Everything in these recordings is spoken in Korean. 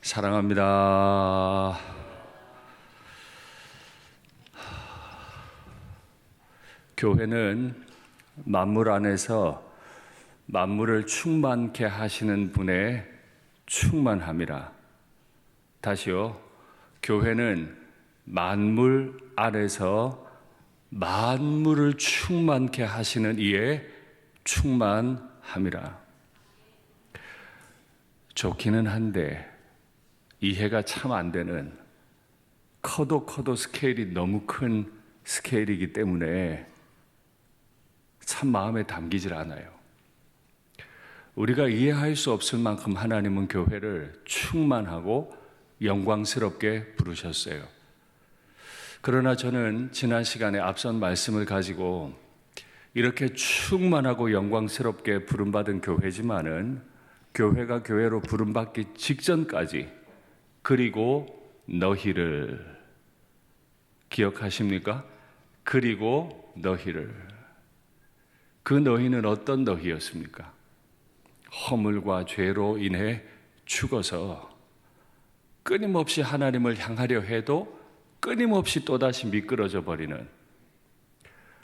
사랑합니다. 교회는 만물 안에서 만물을 충만케 하시는 분의 충만함이라. 다시요. 교회는 만물 안에서 만물을 충만케 하시는 이의 충만함이라. 좋기는 한데 이해가 참 안 되는, 커도 스케일이 너무 큰 스케일이기 때문에 참 마음에 담기질 않아요. 우리가 이해할 수 없을 만큼 하나님은 교회를 충만하고 영광스럽게 부르셨어요. 그러나 저는 지난 시간에 앞선 말씀을 가지고 이렇게 충만하고 영광스럽게 부름받은 교회지만은 교회가 교회로 부름받기 직전까지, 그리고 너희를 기억하십니까? 그리고 너희를. 그 너희는 어떤 너희였습니까? 허물과 죄로 인해 죽어서 끊임없이 하나님을 향하려 해도 끊임없이 또다시 미끄러져 버리는,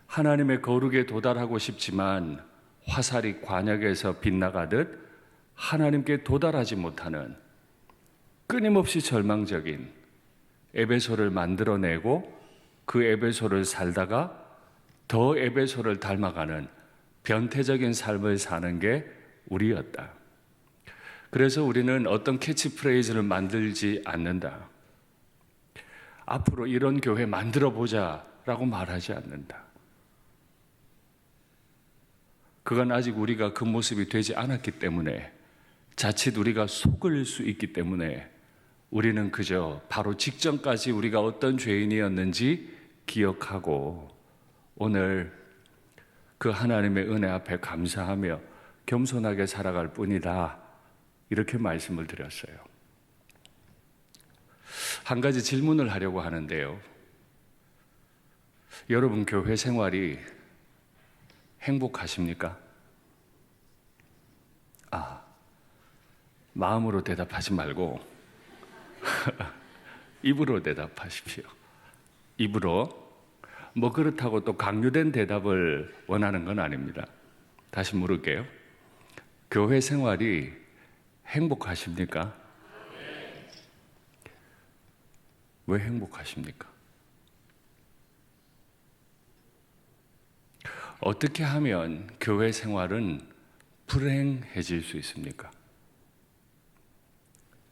하나님의 거룩에 도달하고 싶지만 화살이 관역에서 빗나가듯 하나님께 도달하지 못하는 끊임없이 절망적인 에베소를 만들어내고 그 에베소를 살다가 더 에베소를 닮아가는 변태적인 삶을 사는 게 우리였다. 그래서 우리는 어떤 캐치프레이즈를 만들지 않는다. 앞으로 이런 교회 만들어보자 라고 말하지 않는다. 그건 아직 우리가 그 모습이 되지 않았기 때문에, 자칫 우리가 속을 수 있기 때문에 우리는 그저 바로 직전까지 우리가 어떤 죄인이었는지 기억하고 오늘 그 하나님의 은혜 앞에 감사하며 겸손하게 살아갈 뿐이다, 이렇게 말씀을 드렸어요. 한 가지 질문을 하려고 하는데요. 여러분 교회 생활이 행복하십니까? 마음으로 대답하지 말고 입으로 대답하십시오. 입으로. 뭐 그렇다고 또 강요된 대답을 원하는 건 아닙니다. 다시 물을게요. 교회 생활이 행복하십니까? 왜 행복하십니까? 어떻게 하면 교회 생활은 불행해질 수 있습니까?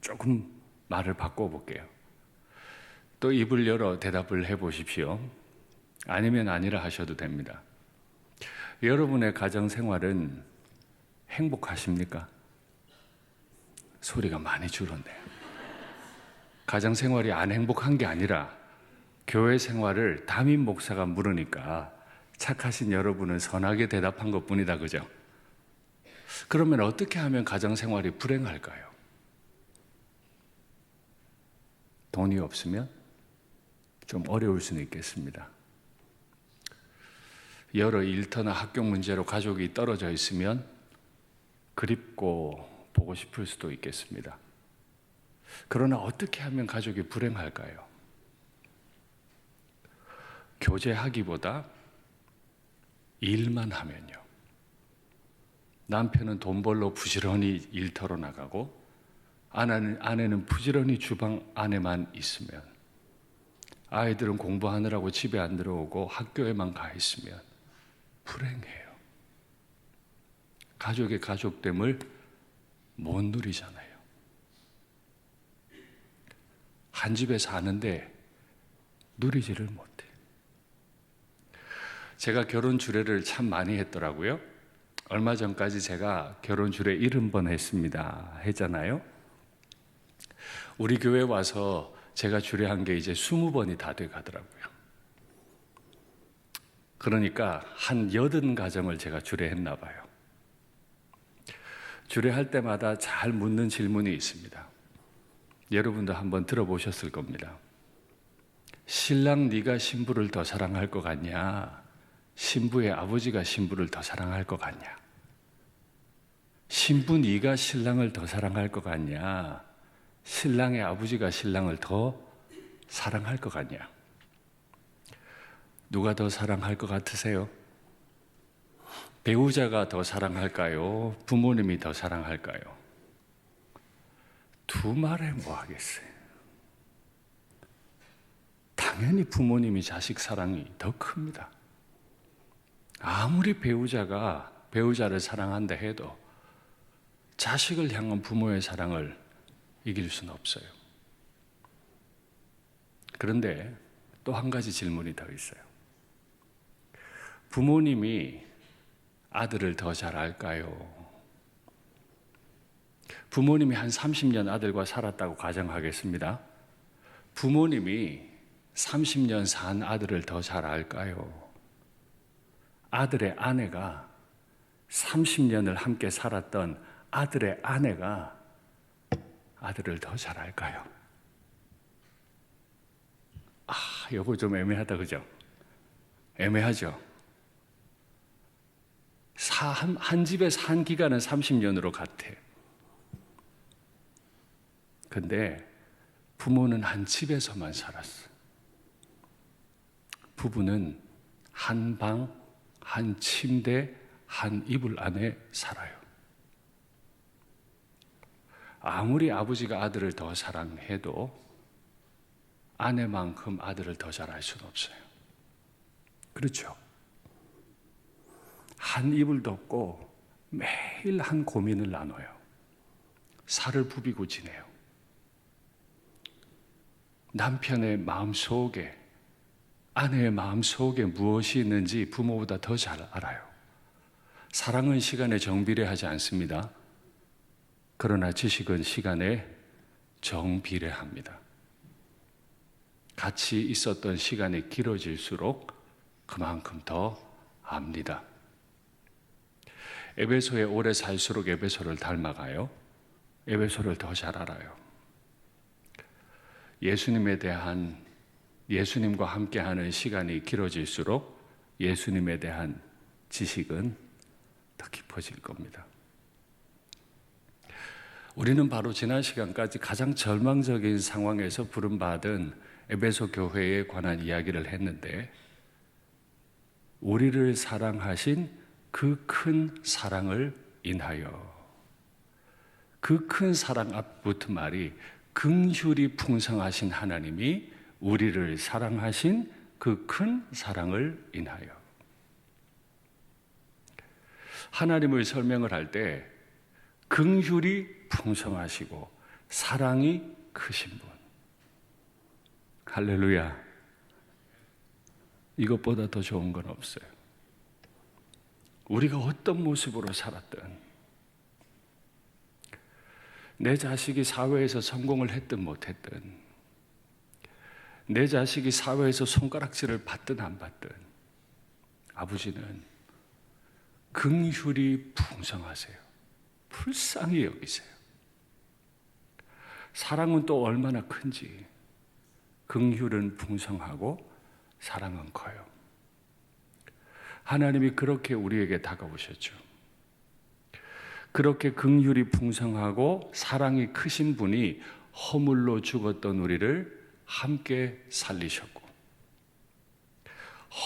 조금 말을 바꿔볼게요. 또 입을 열어 대답을 해보십시오. 아니면 아니라 하셔도 됩니다. 여러분의 가정 생활은 행복하십니까? 소리가 많이 줄었네요. 가정 생활이 안 행복한 게 아니라 교회 생활을 담임 목사가 물으니까 착하신 여러분은 선하게 대답한 것뿐이다, 그죠? 그러면 어떻게 하면 가정 생활이 불행할까요? 돈이 없으면 좀 어려울 수는 있겠습니다. 여러 일터나 학교 문제로 가족이 떨어져 있으면 그립고 보고 싶을 수도 있겠습니다. 그러나 어떻게 하면 가족이 불행할까요? 교제하기보다 일만 하면요. 남편은 돈 벌러 부지런히 일터로 나가고 아내는 부지런히 주방 안에만 있으면, 아이들은 공부하느라고 집에 안 들어오고 학교에만 가 있으면 불행해요. 가족의 가족됨을 못 누리잖아요. 한 집에 사는데 누리지를 못해. 제가 결혼 주례를 참 많이 했더라고요. 얼마 전까지 제가 결혼 주례 70번 했습니다 했잖아요. 우리 교회 와서 제가 주례한 게 이제 20번이 다 돼 가더라고요. 그러니까 한 80가정을 제가 주례했나 봐요. 주례할 때마다 잘 묻는 질문이 있습니다. 여러분도 한번 들어보셨을 겁니다. 신랑 네가 신부를 더 사랑할 것 같냐? 신부의 아버지가 신부를 더 사랑할 것 같냐? 신부 네가 신랑을 더 사랑할 것 같냐? 신랑의 아버지가 신랑을 더 사랑할 것 같냐? 누가 더 사랑할 것 같으세요? 배우자가 더 사랑할까요? 부모님이 더 사랑할까요? 두 말에 뭐 하겠어요? 당연히 부모님이 자식 사랑이 더 큽니다. 아무리 배우자가 배우자를 사랑한다 해도 자식을 향한 부모의 사랑을 이길 수는 없어요. 그런데 또 한 가지 질문이 더 있어요. 부모님이 아들을 더 잘 알까요? 부모님이 한 30년 아들과 살았다고 가정하겠습니다. 부모님이 30년 산 아들을 더 잘 알까요? 아들의 아내가 30년을 함께 살았던 아들의 아내가 아들을 더 잘 알까요? 이거 좀 애매하다, 그죠? 애매하죠? 한 집에 산 기간은 30년으로 같아. 근데 부모는 한 집에서만 살았어. 부부는 한 방, 한 침대, 한 이불 안에 살아요. 아무리 아버지가 아들을 더 사랑해도 아내만큼 아들을 더 잘할 수는 없어요. 그렇죠? 한 이불 덮고 매일 한 고민을 나눠요. 살을 부비고 지내요. 남편의 마음속에, 아내의 마음속에 무엇이 있는지 부모보다 더 잘 알아요. 사랑은 시간에 정비례하지 않습니다. 그러나 지식은 시간에 정비례합니다. 같이 있었던 시간이 길어질수록 그만큼 더 압니다. 에베소에 오래 살수록 에베소를 닮아가요. 에베소를 더 잘 알아요. 예수님과 함께하는 시간이 길어질수록 예수님에 대한 지식은 더 깊어질 겁니다. 우리는 바로 지난 시간까지 가장 절망적인 상황에서 부름받은 에베소 교회에 관한 이야기를 했는데, 우리를 사랑하신 그 큰 사랑을 인하여, 그 큰 사랑 앞 붙은 말이 긍휼이 풍성하신 하나님이 우리를 사랑하신 그 큰 사랑을 인하여. 하나님을 설명을 할 때 긍휼이 풍성하시고 사랑이 크신 분. 할렐루야. 이것보다 더 좋은 건 없어요. 우리가 어떤 모습으로 살았든, 내 자식이 사회에서 성공을 했든 못했든, 내 자식이 사회에서 손가락질을 받든 안 받든, 아버지는 긍휼이 풍성하세요. 불쌍히 여기세요. 사랑은 또 얼마나 큰지. 긍휼은 풍성하고 사랑은 커요. 하나님이 그렇게 우리에게 다가오셨죠. 그렇게 긍휼이 풍성하고 사랑이 크신 분이 허물로 죽었던 우리를 함께 살리셨고,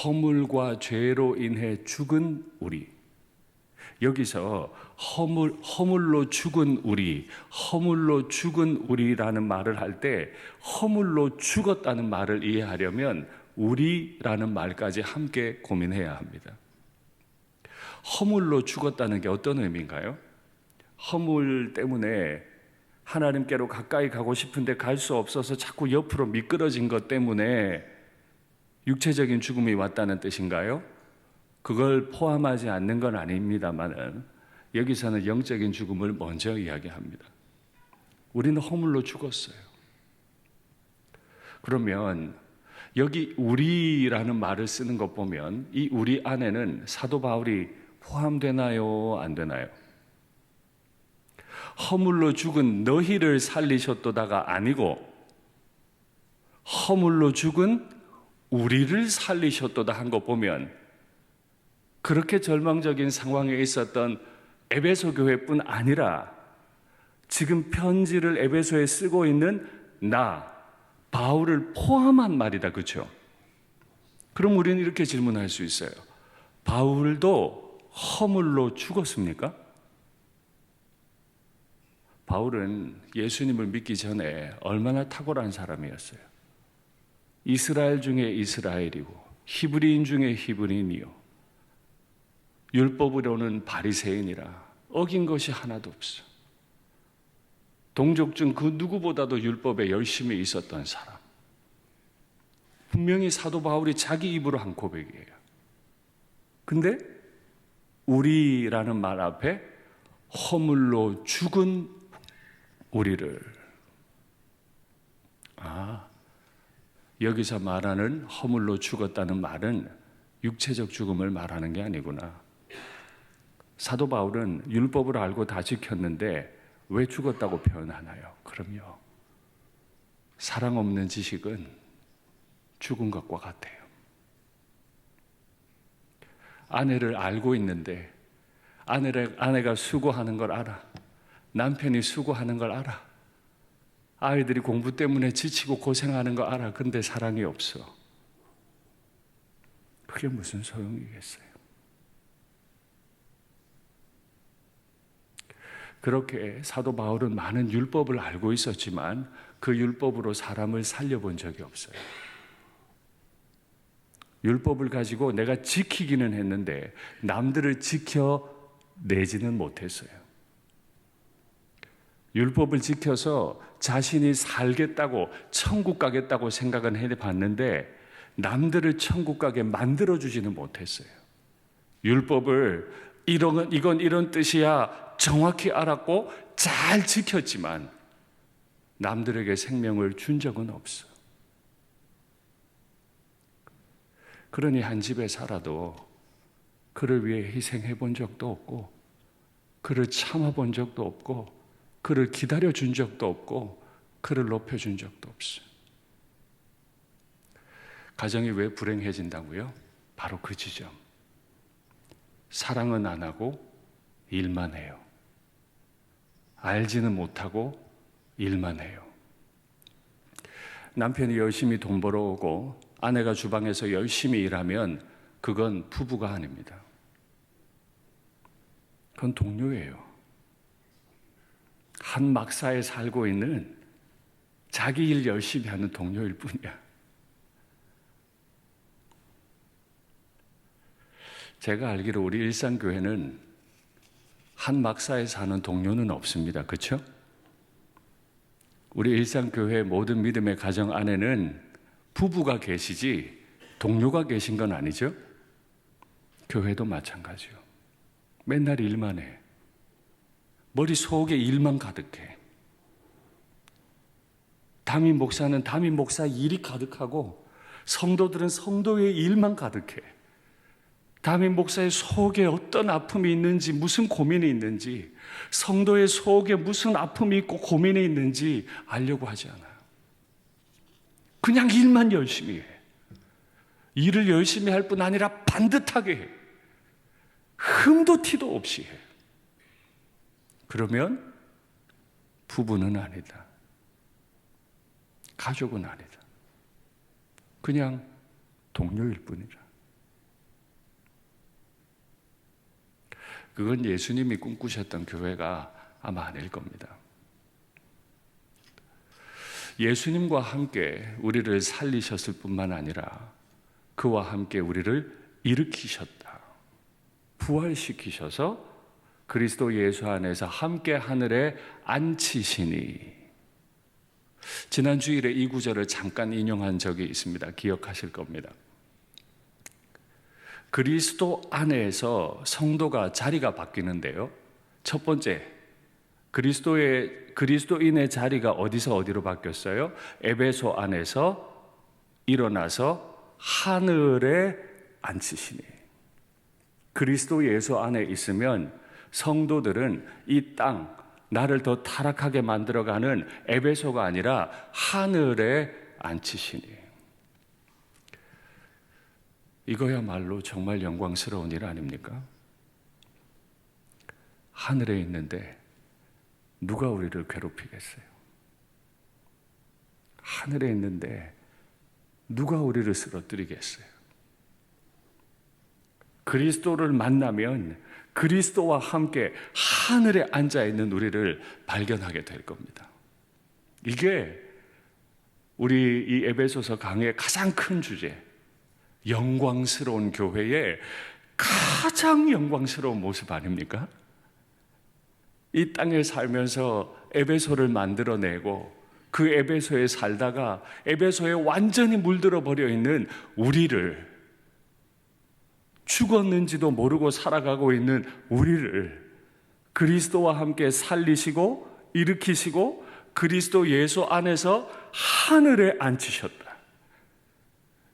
허물과 죄로 인해 죽은 우리, 여기서 허물로 죽은 우리라는 말을 할 때 허물로 죽었다는 말을 이해하려면 우리라는 말까지 함께 고민해야 합니다. 허물로 죽었다는 게 어떤 의미인가요? 허물 때문에 하나님께로 가까이 가고 싶은데 갈 수 없어서 자꾸 옆으로 미끄러진 것 때문에 육체적인 죽음이 왔다는 뜻인가요? 그걸 포함하지 않는 건 아닙니다만 여기서는 영적인 죽음을 먼저 이야기합니다. 우리는 허물로 죽었어요. 그러면 여기 우리라는 말을 쓰는 것 보면 이 우리 안에는 사도 바울이 포함되나요? 안 되나요? 허물로 죽은 너희를 살리셨도다가 아니고 허물로 죽은 우리를 살리셨도다 한 거 보면 그렇게 절망적인 상황에 있었던 에베소 교회뿐 아니라 지금 편지를 에베소에 쓰고 있는 나, 바울을 포함한 말이다. 그렇죠? 그럼 우리는 이렇게 질문할 수 있어요. 바울도 허물로 죽었습니까? 바울은 예수님을 믿기 전에 얼마나 탁월한 사람이었어요. 이스라엘 중에 이스라엘이고 히브리인 중에 히브리인이요, 율법으로는 바리새인이라 어긴 것이 하나도 없어. 동족 중 그 누구보다도 율법에 열심히 있었던 사람. 분명히 사도 바울이 자기 입으로 한 고백이에요. 근데 우리라는 말 앞에 허물로 죽은 우리를, 여기서 말하는 허물로 죽었다는 말은 육체적 죽음을 말하는 게 아니구나. 사도 바울은 율법을 알고 다 지켰는데 왜 죽었다고 표현하나요? 그럼요, 사랑 없는 지식은 죽은 것과 같아요. 아내를 알고 있는데 아내가 수고하는 걸 알아. 남편이 수고하는 걸 알아. 아이들이 공부 때문에 지치고 고생하는 거 알아. 근데 사랑이 없어. 그게 무슨 소용이겠어요? 그렇게 사도 바울은 많은 율법을 알고 있었지만 그 율법으로 사람을 살려본 적이 없어요. 율법을 가지고 내가 지키기는 했는데 남들을 지켜내지는 못했어요. 율법을 지켜서 자신이 살겠다고, 천국 가겠다고 생각은 해봤는데 남들을 천국 가게 만들어주지는 못했어요. 율법을 이건 이런 뜻이야 정확히 알았고 잘 지켰지만 남들에게 생명을 준 적은 없어. 그러니 한 집에 살아도 그를 위해 희생해 본 적도 없고, 그를 참아 본 적도 없고, 그를 기다려 준 적도 없고, 그를 높여 준 적도 없어. 가정이 왜 불행해진다고요? 바로 그 지점. 사랑은 안 하고 일만 해요. 알지는 못하고 일만 해요. 남편이 열심히 돈 벌어오고 아내가 주방에서 열심히 일하면 그건 부부가 아닙니다. 그건 동료예요. 한 막사에 살고 있는 자기 일 열심히 하는 동료일 뿐이야. 제가 알기로 우리 일산교회는 한 막사에 사는 동료는 없습니다. 그렇죠? 우리 일산교회 모든 믿음의 가정 안에는 부부가 계시지 동료가 계신 건 아니죠? 교회도 마찬가지요. 맨날 일만 해. 머릿속에 일만 가득해. 담임 목사는 담임 목사 일이 가득하고 성도들은 성도의 일만 가득해. 담임 목사의 속에 어떤 아픔이 있는지, 무슨 고민이 있는지, 성도의 속에 무슨 아픔이 있고 고민이 있는지 알려고 하지 않아요. 그냥 일만 열심히 해. 일을 열심히 할 뿐 아니라 반듯하게 해. 흠도 티도 없이 해. 그러면 부부는 아니다. 가족은 아니다. 그냥 동료일 뿐이라. 그건 예수님이 꿈꾸셨던 교회가 아마 아닐 겁니다. 예수님과 함께 우리를 살리셨을 뿐만 아니라 그와 함께 우리를 일으키셨다. 부활시키셔서 그리스도 예수 안에서 함께 하늘에 앉히시니. 지난 주일에 이 구절을 잠깐 인용한 적이 있습니다. 기억하실 겁니다. 그리스도 안에서 성도가 자리가 바뀌는데요. 첫 번째, 그리스도인의 자리가 어디서 어디로 바뀌었어요? 에베소 안에서 일어나서 하늘에 앉히시니. 그리스도 예수 안에 있으면 성도들은 이 땅, 나를 더 타락하게 만들어가는 에베소가 아니라 하늘에 앉히시니. 이거야말로 정말 영광스러운 일 아닙니까? 하늘에 있는데 누가 우리를 괴롭히겠어요? 하늘에 있는데 누가 우리를 쓰러뜨리겠어요? 그리스도를 만나면 그리스도와 함께 하늘에 앉아있는 우리를 발견하게 될 겁니다. 이게 우리 이 에베소서 강의의 가장 큰 주제, 영광스러운 교회의 가장 영광스러운 모습 아닙니까? 이 땅에 살면서 에베소를 만들어내고 그 에베소에 살다가 에베소에 완전히 물들어 버려 있는 우리를, 죽었는지도 모르고 살아가고 있는 우리를 그리스도와 함께 살리시고 일으키시고 그리스도 예수 안에서 하늘에 앉히셨다.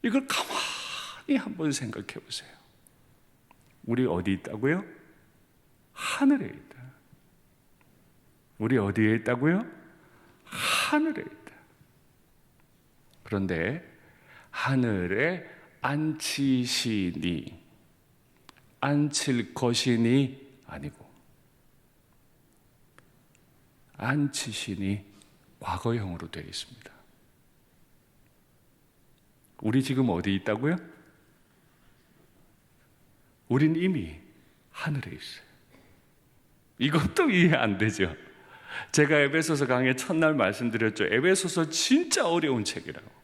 이걸 가만히 한번 생각해 보세요. 우리 어디 있다고요? 하늘에 있다. 우리 어디에 있다고요? 하늘에 있다. 그런데 하늘에 앉히시니, 앉힐 것이니 아니고 앉히시니 과거형으로 되어 있습니다. 우리 지금 어디 있다고요? 우린 이미 하늘에 있어요. 이것도 이해 안 되죠? 제가 에베소서 강의 첫날 말씀드렸죠. 에베소서 진짜 어려운 책이라고.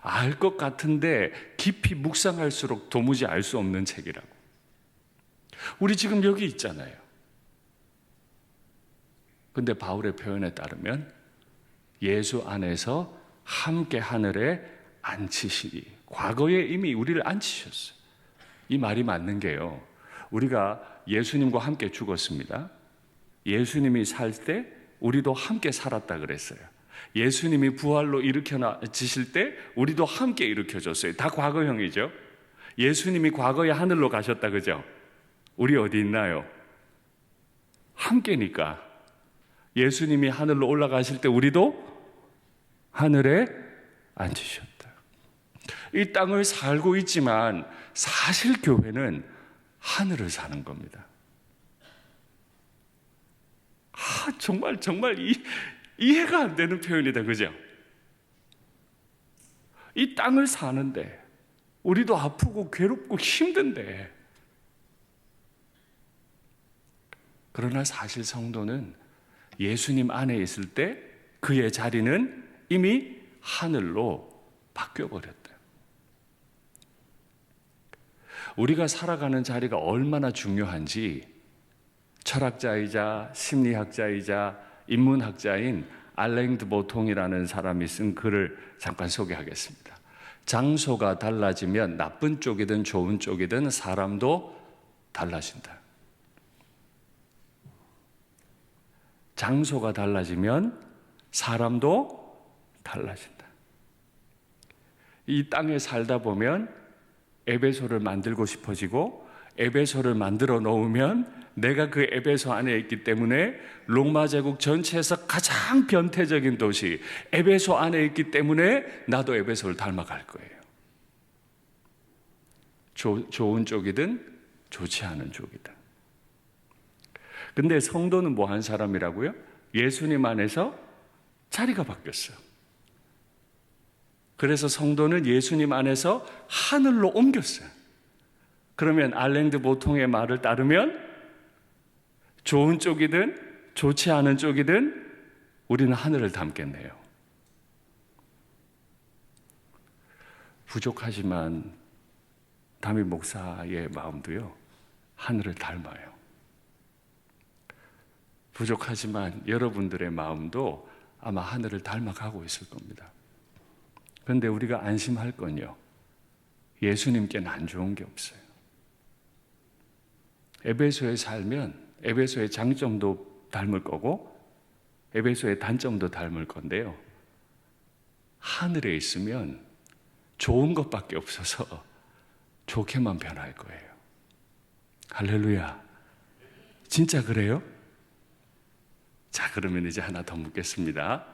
알 것 같은데 깊이 묵상할수록 도무지 알 수 없는 책이라고. 우리 지금 여기 있잖아요. 근데 바울의 표현에 따르면 예수 안에서 함께 하늘에 앉히시리. 과거에 이미 우리를 앉히셨어요. 이 말이 맞는 게요, 우리가 예수님과 함께 죽었습니다. 예수님이 살 때 우리도 함께 살았다 그랬어요. 예수님이 부활로 일으켜지실 때 우리도 함께 일으켜졌어요. 다 과거형이죠. 예수님이 과거에 하늘로 가셨다 그죠? 우리 어디 있나요? 함께니까 예수님이 하늘로 올라가실 때 우리도 하늘에 앉으셨다. 이 땅을 살고 있지만 사실 교회는 하늘을 사는 겁니다. 정말 이해가 안 되는 표현이다 그죠? 이 땅을 사는데 우리도 아프고 괴롭고 힘든데, 그러나 사실 성도는 예수님 안에 있을 때 그의 자리는 이미 하늘로 바뀌어버렸다. 우리가 살아가는 자리가 얼마나 중요한지 철학자이자 심리학자이자 인문학자인 알랭 드 보통이라는 사람이 쓴 글을 잠깐 소개하겠습니다. 장소가 달라지면 나쁜 쪽이든 좋은 쪽이든 사람도 달라진다. 장소가 달라지면 사람도 달라진다. 이 땅에 살다 보면 에베소를 만들고 싶어지고, 에베소를 만들어 놓으면 내가 그 에베소 안에 있기 때문에 로마 제국 전체에서 가장 변태적인 도시 에베소 안에 있기 때문에 나도 에베소를 닮아갈 거예요. 좋은 쪽이든 좋지 않은 쪽이든. 근데 성도는 뭐 한 사람이라고요? 예수님 안에서 자리가 바뀌었어요. 그래서 성도는 예수님 안에서 하늘로 옮겼어요. 그러면 알랭 드 보통의 말을 따르면 좋은 쪽이든 좋지 않은 쪽이든 우리는 하늘을 닮겠네요. 부족하지만 담임 목사의 마음도요, 하늘을 닮아요. 부족하지만 여러분들의 마음도 아마 하늘을 닮아가고 있을 겁니다. 그런데 우리가 안심할 건요, 예수님께는 안 좋은 게 없어요. 에베소에 살면 에베소의 장점도 닮을 거고 에베소의 단점도 닮을 건데요, 하늘에 있으면 좋은 것밖에 없어서 좋게만 변할 거예요. 할렐루야. 진짜 그래요? 자, 그러면 이제 하나 더 묻겠습니다.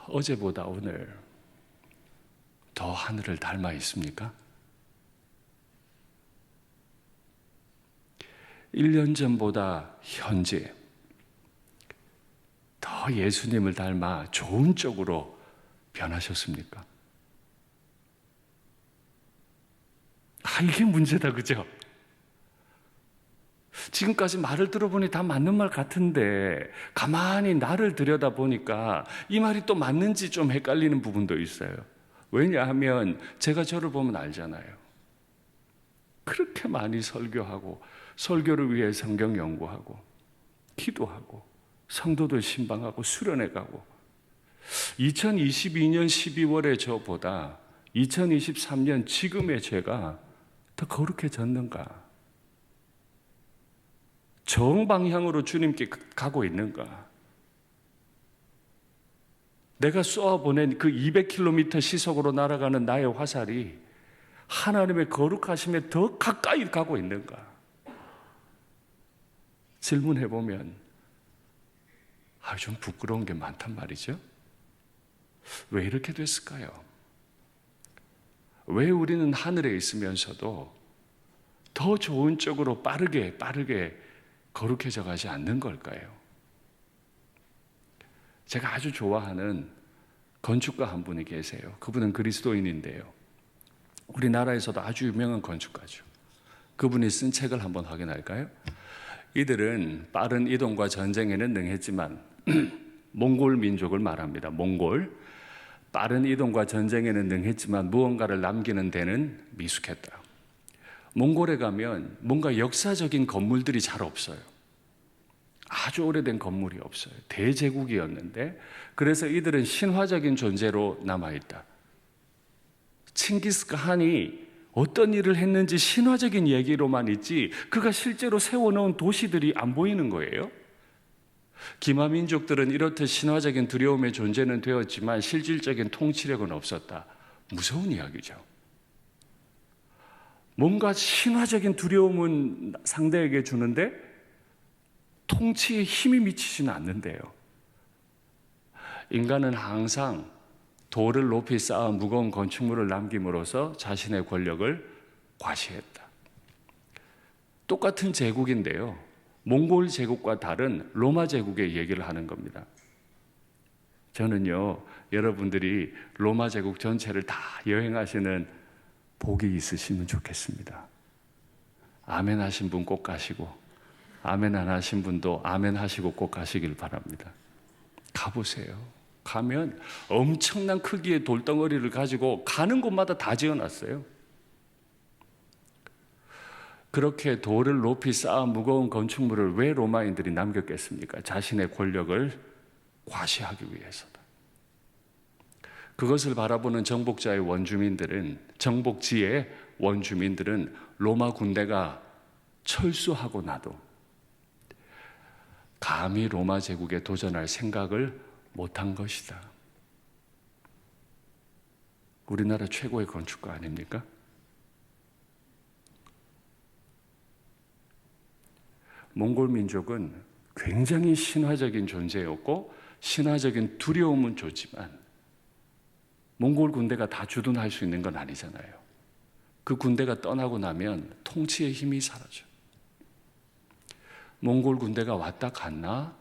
어제보다 오늘 더 하늘을 닮아 있습니까? 1년 전보다 현재 더 예수님을 닮아 좋은 쪽으로 변하셨습니까? 이게 문제다, 그죠? 지금까지 말을 들어보니 다 맞는 말 같은데 가만히 나를 들여다보니까 이 말이 또 맞는지 좀 헷갈리는 부분도 있어요. 왜냐하면 제가 저를 보면 알잖아요. 그렇게 많이 설교하고 설교를 위해 성경 연구하고 기도하고 성도들 신방하고 수련회 가고 2022년 12월의 저보다 2023년 지금의 제가 더 거룩해졌는가? 정방향으로 주님께 가고 있는가? 내가 쏘아보낸 그 200km 시속으로 날아가는 나의 화살이 하나님의 거룩하심에 더 가까이 가고 있는가? 질문해보면 좀 부끄러운 게 많단 말이죠. 왜 이렇게 됐을까요? 왜 우리는 하늘에 있으면서도 더 좋은 쪽으로 빠르게 거룩해져 가지 않는 걸까요? 제가 아주 좋아하는 건축가 한 분이 계세요. 그분은 그리스도인인데요. 우리나라에서도 아주 유명한 건축가죠. 그분이 쓴 책을 한번 확인할까요? 이들은 빠른 이동과 전쟁에는 능했지만 몽골 민족을 말합니다. 몽골. 빠른 이동과 전쟁에는 능했지만 무언가를 남기는 데는 미숙했다. 몽골에 가면 뭔가 역사적인 건물들이 잘 없어요. 아주 오래된 건물이 없어요. 대제국이었는데 그래서 이들은 신화적인 존재로 남아있다. 칭기스칸이 어떤 일을 했는지 신화적인 얘기로만 있지 그가 실제로 세워놓은 도시들이 안 보이는 거예요. 기마민족들은 이렇듯 신화적인 두려움의 존재는 되었지만 실질적인 통치력은 없었다. 무서운 이야기죠. 뭔가 신화적인 두려움은 상대에게 주는데 통치에 힘이 미치지는 않는데요. 인간은 항상 돌을 높이 쌓아 무거운 건축물을 남김으로써 자신의 권력을 과시했다. 똑같은 제국인데요. 몽골 제국과 다른 로마 제국의 얘기를 하는 겁니다. 저는요, 여러분들이 로마 제국 전체를 다 여행하시는 복이 있으시면 좋겠습니다. 아멘 하신 분 꼭 가시고 아멘 안 하신 분도 아멘 하시고 꼭 가시길 바랍니다. 가보세요. 가면 엄청난 크기의 돌덩어리를 가지고 가는 곳마다 다 지어놨어요. 그렇게 돌을 높이 쌓아 무거운 건축물을 왜 로마인들이 남겼겠습니까? 자신의 권력을 과시하기 위해서다. 그것을 바라보는 정복지의 원주민들은 로마 군대가 철수하고 나도 감히 로마 제국에 도전할 생각을 못한 것이다. 우리나라 최고의 건축가 아닙니까? 몽골 민족은 굉장히 신화적인 존재였고 신화적인 두려움은 좋지만 몽골 군대가 다 주둔할 수 있는 건 아니잖아요. 그 군대가 떠나고 나면 통치의 힘이 사라져. 몽골 군대가 왔다 갔나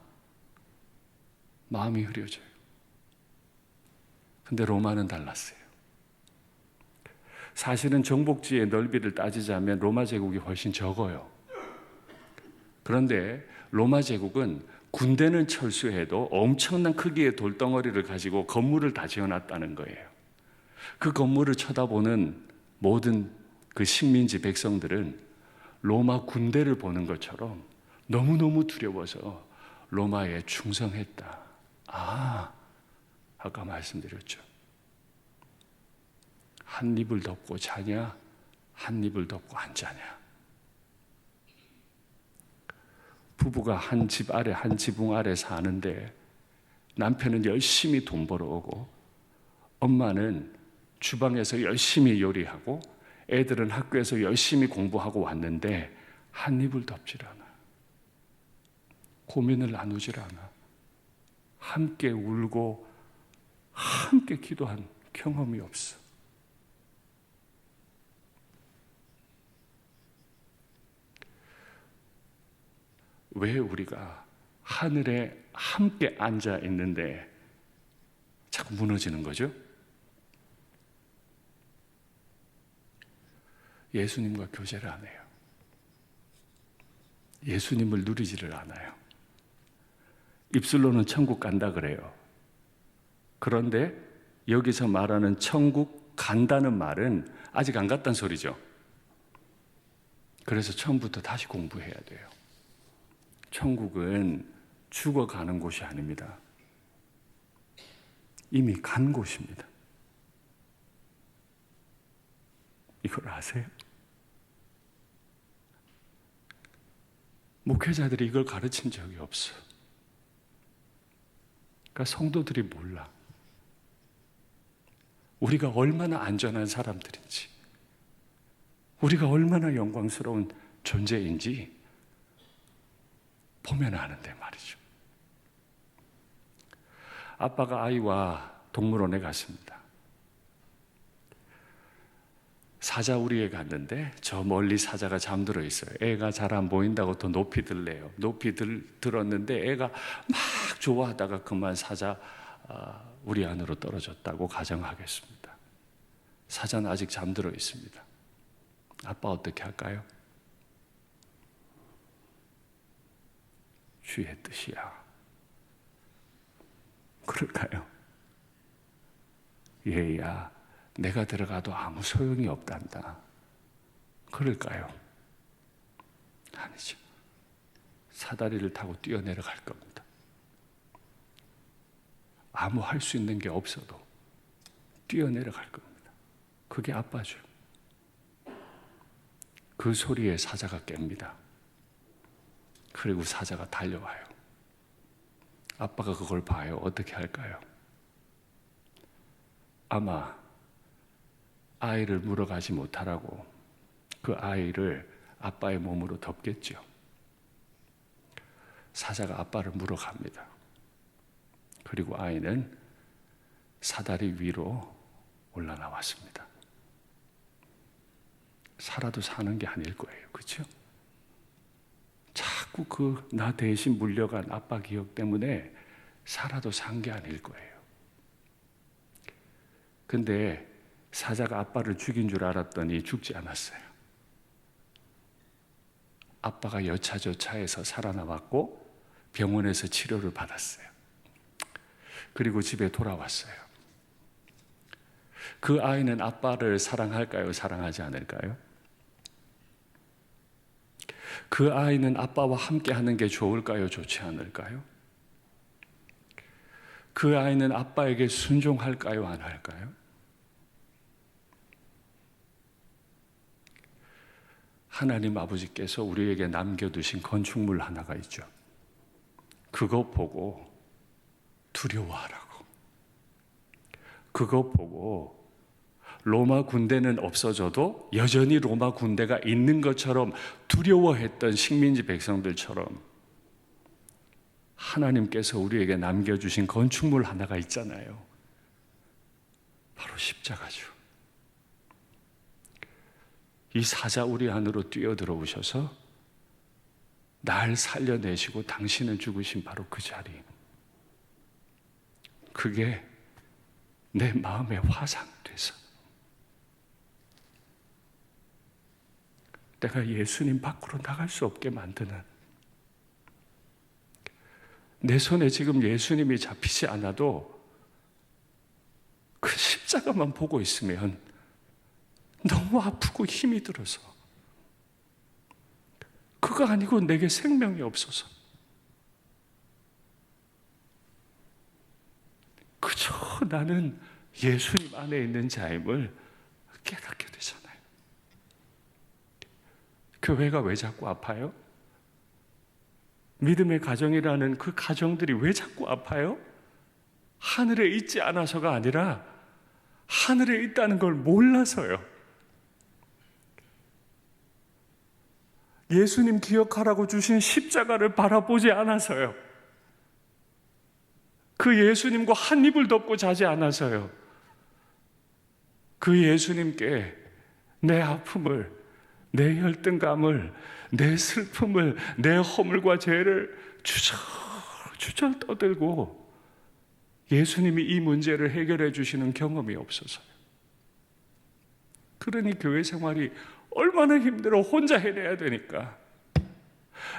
마음이 흐려져요. 근데 로마는 달랐어요. 사실은 정복지의 넓이를 따지자면 로마 제국이 훨씬 적어요. 그런데 로마 제국은 군대는 철수해도 엄청난 크기의 돌덩어리를 가지고 건물을 다 지어놨다는 거예요. 그 건물을 쳐다보는 모든 그 식민지 백성들은 로마 군대를 보는 것처럼 너무너무 두려워서 로마에 충성했다. 아까 말씀드렸죠. 한 입을 덮고 자냐, 한 입을 덮고 안 자냐. 부부가 한 집 아래, 한 지붕 아래 사는데 남편은 열심히 돈 벌어오고 엄마는 주방에서 열심히 요리하고 애들은 학교에서 열심히 공부하고 왔는데 한 입을 덮질 않아. 고민을 나누질 않아. 함께 울고 함께 기도한 경험이 없어. 왜 우리가 하늘에 함께 앉아 있는데 자꾸 무너지는 거죠? 예수님과 교제를 안 해요. 예수님을 누리지를 않아요. 입술로는 천국 간다 그래요. 그런데 여기서 말하는 천국 간다는 말은 아직 안 갔다는 소리죠. 그래서 처음부터 다시 공부해야 돼요. 천국은 죽어가는 곳이 아닙니다. 이미 간 곳입니다. 이걸 아세요? 목회자들이 이걸 가르친 적이 없어요. 그러니까 성도들이 몰라. 우리가 얼마나 안전한 사람들인지, 우리가 얼마나 영광스러운 존재인지 보면 아는데 말이죠. 아빠가 아이와 동물원에 갔습니다. 사자우리에 갔는데 저 멀리 사자가 잠들어 있어요. 애가 잘 안 보인다고 더 높이 들래요. 높이 들었는데 애가 막 좋아하다가 그만 사자 우리 안으로 떨어졌다고 가정하겠습니다. 사자는 아직 잠들어 있습니다. 아빠 어떻게 할까요? 주의 뜻이야. 그럴까요? 얘야, 내가 들어가도 아무 소용이 없단다. 그럴까요? 아니죠. 사다리를 타고 뛰어내려갈 겁니다. 아무 할 수 있는 게 없어도 뛰어내려갈 겁니다. 그게 아빠죠. 그 소리에 사자가 깹니다. 그리고 사자가 달려와요. 아빠가 그걸 봐요. 어떻게 할까요? 아마 아이를 물어가지 못하라고 그 아이를 아빠의 몸으로 덮겠죠. 사자가 아빠를 물어갑니다. 그리고 아이는 사다리 위로 올라나왔습니다. 살아도 사는 게 아닐 거예요. 그렇죠? 자꾸 그 나 대신 물려간 아빠 기억 때문에 살아도 산 게 아닐 거예요. 근데 사자가 아빠를 죽인 줄 알았더니 죽지 않았어요. 아빠가 여차저차해서 살아남았고 병원에서 치료를 받았어요. 그리고 집에 돌아왔어요. 그 아이는 아빠를 사랑할까요? 사랑하지 않을까요? 그 아이는 아빠와 함께 하는 게 좋을까요? 좋지 않을까요? 그 아이는 아빠에게 순종할까요? 안 할까요? 하나님 아버지께서 우리에게 남겨두신 건축물 하나가 있죠. 그거 보고 두려워하라고. 그거 보고 로마 군대는 없어져도 여전히 로마 군대가 있는 것처럼 두려워했던 식민지 백성들처럼 하나님께서 우리에게 남겨주신 건축물 하나가 있잖아요. 바로 십자가죠. 이 사자 우리 안으로 뛰어들어오셔서 날 살려내시고 당신은 죽으신 바로 그 자리. 그게 내 마음에 화상돼서 내가 예수님 밖으로 나갈 수 없게 만드는, 내 손에 지금 예수님이 잡히지 않아도 그 십자가만 보고 있으면 너무 아프고 힘이 들어서 그거 아니고 내게 생명이 없어서 그저 나는 예수님 안에 있는 자임을 깨닫게 되잖아요. 교회가 왜 자꾸 아파요? 믿음의 가정이라는 그 가정들이 왜 자꾸 아파요? 하늘에 있지 않아서가 아니라 하늘에 있다는 걸 몰라서요. 예수님 기억하라고 주신 십자가를 바라보지 않아서요. 그 예수님과 한 입을 덮고 자지 않아서요. 그 예수님께 내 아픔을, 내 열등감을, 내 슬픔을, 내 허물과 죄를 주절 떠들고 예수님이 이 문제를 해결해 주시는 경험이 없어서요. 그러니 교회 생활이 얼마나 힘들어. 혼자 해내야 되니까.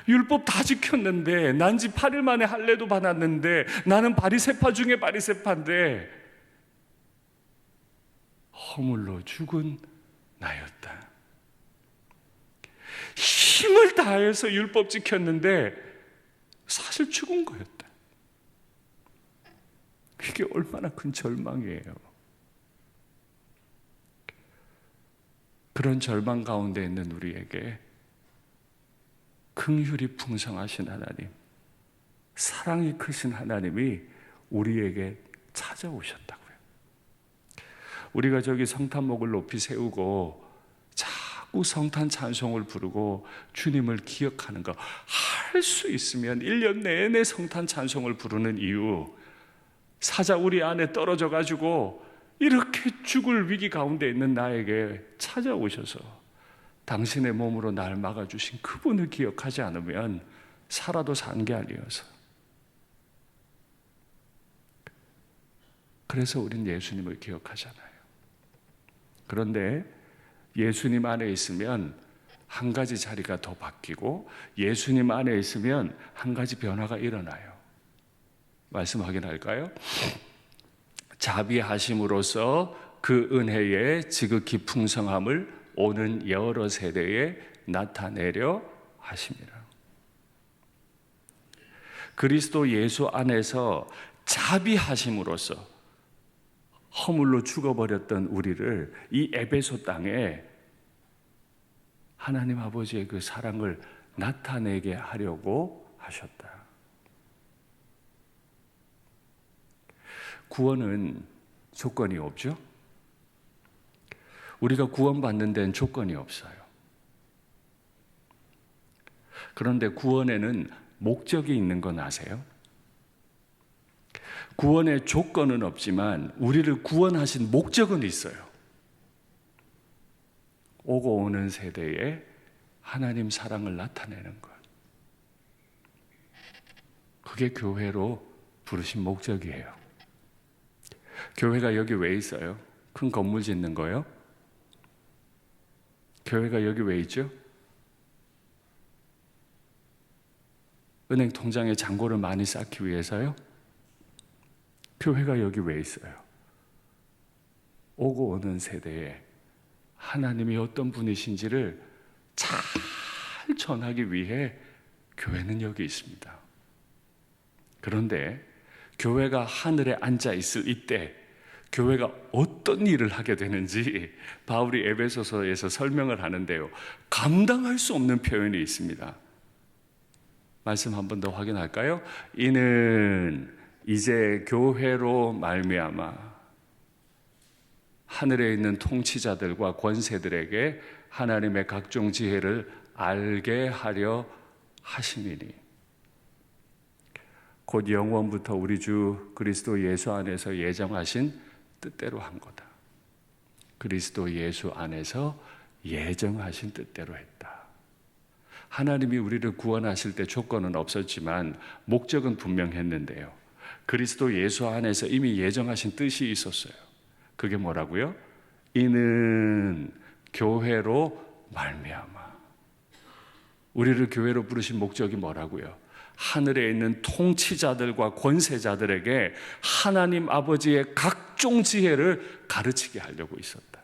율법 다 지켰는데, 난지 8일 만에 할례도 받았는데, 나는 바리새파 중에 바리새파인데 허물로 죽은 나였다. 힘을 다해서 율법 지켰는데 사실 죽은 거였다. 이게 얼마나 큰 절망이에요. 그런 절망 가운데 있는 우리에게 긍휼이 풍성하신 하나님, 사랑이 크신 하나님이 우리에게 찾아오셨다고요. 우리가 저기 성탄목을 높이 세우고 자꾸 성탄 찬송을 부르고 주님을 기억하는 거 할 수 있으면 1년 내내 성탄 찬송을 부르는 이유, 사자 우리 안에 떨어져 가지고 이렇게 죽을 위기 가운데 있는 나에게 찾아오셔서 당신의 몸으로 날 막아주신 그분을 기억하지 않으면 살아도 산 게 아니어서. 그래서 우린 예수님을 기억하잖아요. 그런데 예수님 안에 있으면 한 가지 자리가 더 바뀌고, 예수님 안에 있으면 한 가지 변화가 일어나요. 말씀 확인할까요? 자비하심으로써 그 은혜의 지극히 풍성함을 오는 여러 세대에 나타내려 하심이라. 그리스도 예수 안에서 자비하심으로써 허물로 죽어버렸던 우리를 이 에베소 땅에 하나님 아버지의 그 사랑을 나타내게 하려고 하셨다. 구원은 조건이 없죠? 우리가 구원받는 데는 조건이 없어요. 그런데 구원에는 목적이 있는 건 아세요? 구원의 조건은 없지만 우리를 구원하신 목적은 있어요. 오고 오는 세대에 하나님 사랑을 나타내는 것. 그게 교회로 부르신 목적이에요. 교회가 여기 왜 있어요? 큰 건물 짓는 거요? 교회가 여기 왜 있죠? 은행 통장에 잔고를 많이 쌓기 위해서요? 교회가 여기 왜 있어요? 오고 오는 세대에 하나님이 어떤 분이신지를 잘 전하기 위해 교회는 여기 있습니다. 그런데 교회가 하늘에 앉아 있을 이때 교회가 어떤 일을 하게 되는지 바울이 에베소서에서 설명을 하는데요. 감당할 수 없는 표현이 있습니다. 말씀 한 번 더 확인할까요? 이는 이제 교회로 말미암아 하늘에 있는 통치자들과 권세들에게 하나님의 각종 지혜를 알게 하려 하심이니, 곧 영원부터 우리 주 그리스도 예수 안에서 예정하신 뜻대로 한 거다. 그리스도 예수 안에서 예정하신 뜻대로 했다. 하나님이 우리를 구원하실 때 조건은 없었지만 목적은 분명했는데요. 그리스도 예수 안에서 이미 예정하신 뜻이 있었어요. 그게 뭐라고요? 이는 교회로 말미암아. 우리를 교회로 부르신 목적이 뭐라고요? 하늘에 있는 통치자들과 권세자들에게 하나님 아버지의 각종 지혜를 가르치게 하려고 있었다.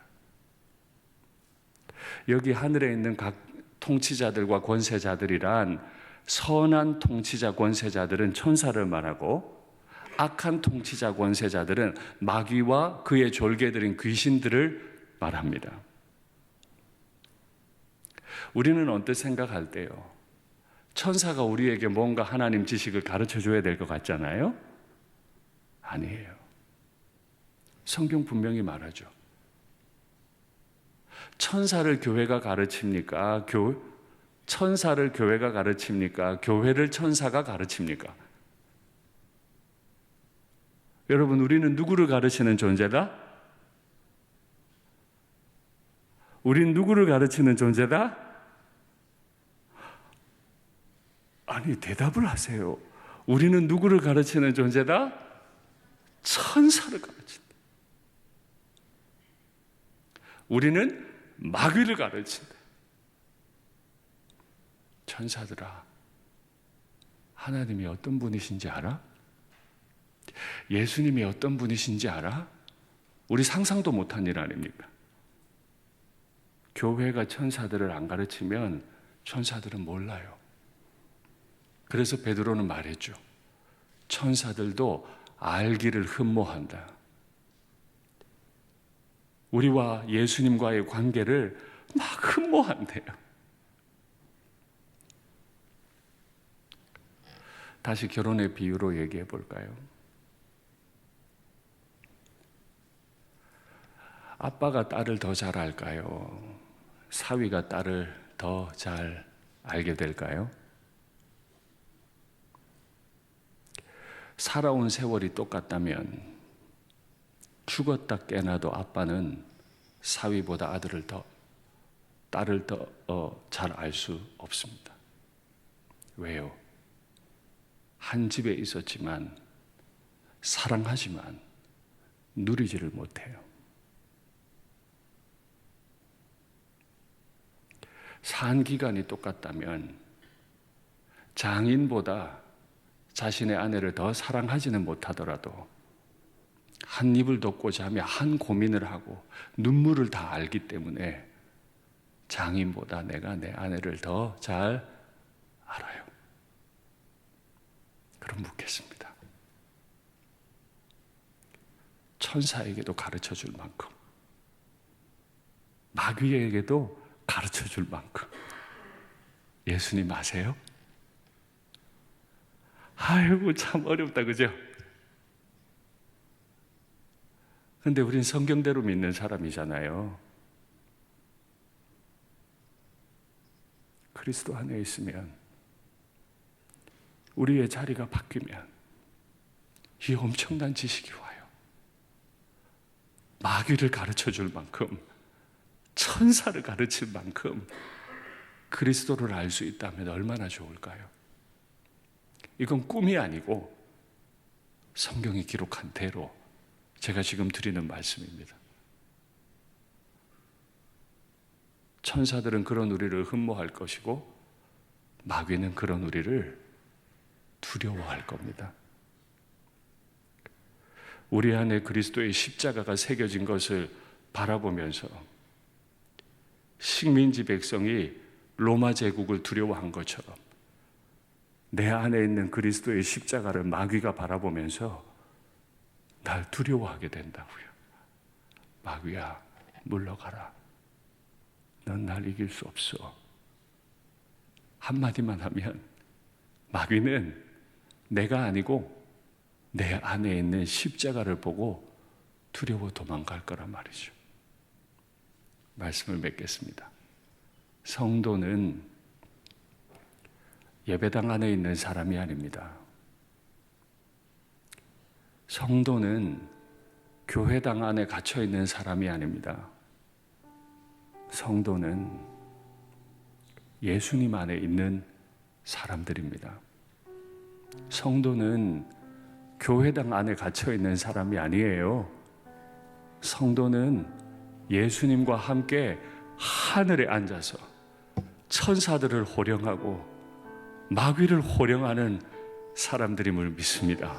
여기 하늘에 있는 각 통치자들과 권세자들이란, 선한 통치자 권세자들은 천사를 말하고 악한 통치자 권세자들은 마귀와 그의 졸개들인 귀신들을 말합니다. 우리는 언뜻 생각할 때요, 천사가 우리에게 뭔가 하나님 지식을 가르쳐 줘야 될 것 같잖아요? 아니에요. 성경 분명히 말하죠. 천사를 교회가 가르칩니까? 천사를 교회가 가르칩니까? 교회를 천사가 가르칩니까? 여러분, 우리는 누구를 가르치는 존재다? 우린 누구를 가르치는 존재다? 아니, 대답을 하세요. 우리는 누구를 가르치는 존재다? 천사를 가르친다. 우리는 마귀를 가르친다. 천사들아, 하나님이 어떤 분이신지 알아? 예수님이 어떤 분이신지 알아? 우리 상상도 못한 일 아닙니까? 교회가 천사들을 안 가르치면 천사들은 몰라요. 그래서 베드로는 말했죠. 천사들도 알기를 흠모한다. 우리와 예수님과의 관계를 막 흠모한대요. 다시 결혼의 비유로 얘기해 볼까요? 아빠가 딸을 더 잘 알까요? 사위가 딸을 더 잘 알게 될까요? 살아온 세월이 똑같다면 죽었다 깨나도 아빠는 사위보다 딸을 더 잘 알 수 없습니다. 왜요? 한 집에 있었지만 사랑하지만 누리지를 못해요. 산 기간이 똑같다면 장인보다 자신의 아내를 더 사랑하지는 못하더라도 한 입을 덮고자 하며 한 고민을 하고 눈물을 다 알기 때문에 장인보다 내가 내 아내를 더 잘 알아요. 그럼 묻겠습니다. 천사에게도 가르쳐 줄 만큼, 마귀에게도 가르쳐 줄 만큼 예수님 아세요? 아이고, 참 어렵다, 그죠? 근데 우린 성경대로 믿는 사람이잖아요. 그리스도 안에 있으면, 우리의 자리가 바뀌면 이 엄청난 지식이 와요. 마귀를 가르쳐 줄 만큼, 천사를 가르칠 만큼 그리스도를 알 수 있다면 얼마나 좋을까요? 이건 꿈이 아니고 성경이 기록한 대로 제가 지금 드리는 말씀입니다. 천사들은 그런 우리를 흠모할 것이고 마귀는 그런 우리를 두려워할 겁니다. 우리 안에 그리스도의 십자가가 새겨진 것을 바라보면서 식민지 백성이 로마 제국을 두려워한 것처럼 내 안에 있는 그리스도의 십자가를 마귀가 바라보면서 날 두려워하게 된다고요. 마귀야, 물러가라. 넌 날 이길 수 없어. 한마디만 하면 마귀는 내가 아니고 내 안에 있는 십자가를 보고 두려워 도망갈 거란 말이죠. 말씀을 맺겠습니다. 성도는 예배당 안에 있는 사람이 아닙니다. 성도는 교회당 안에 갇혀 있는 사람이 아닙니다. 성도는 예수님 안에 있는 사람들입니다. 성도는 교회당 안에 갇혀 있는 사람이 아니에요. 성도는 예수님과 함께 하늘에 앉아서 천사들을 호령하고 마귀를 호령하는 사람들임을 믿습니다.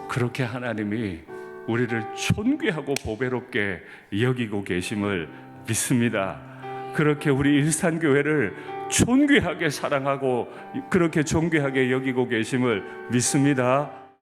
그렇게 하나님이 우리를 존귀하고 보배롭게 여기고 계심을 믿습니다. 그렇게 우리 일산교회를 존귀하게 사랑하고 그렇게 존귀하게 여기고 계심을 믿습니다.